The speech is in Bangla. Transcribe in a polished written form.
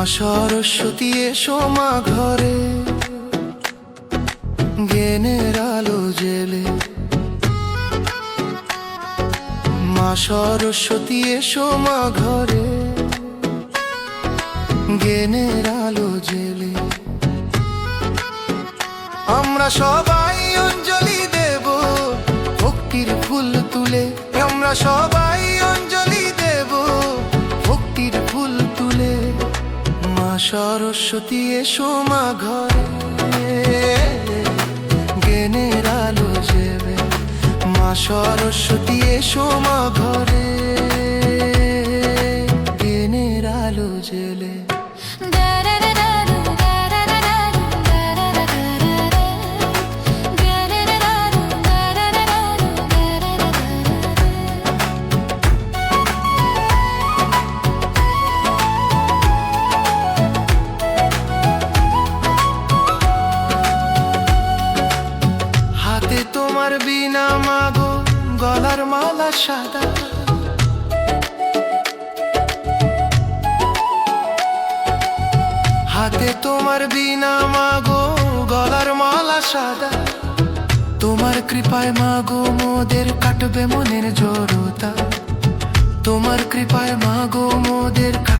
সরস্বতী এসো মা ঘরে, জ্ঞানের আলো জেলে। মা সরস্বতী এসো মা ঘরে, জ্ঞানের আলো জেলে। আমরা সবাই অঞ্জলি দেব ভক্তির ফুল তুলে, আমরা সবাই অঞ্জলি দেব ভক্তির ফুল তুলে। মা সরস্বতী এসো মা ঘরে, জ্ঞানের আলো জেলে। মা সরস্বতী এসো মা ঘরে, জ্ঞানের আলো জেলে। হাতে তোমার বিনা মাগো, গলার মালা সাদা। হাতে তোমার বিনা মাগো, গলার মালা সাদা। তোমার কৃপায় মাগো মোদের কাটবে মনের জড়তা, তোমার কৃপায় মাগো মোদের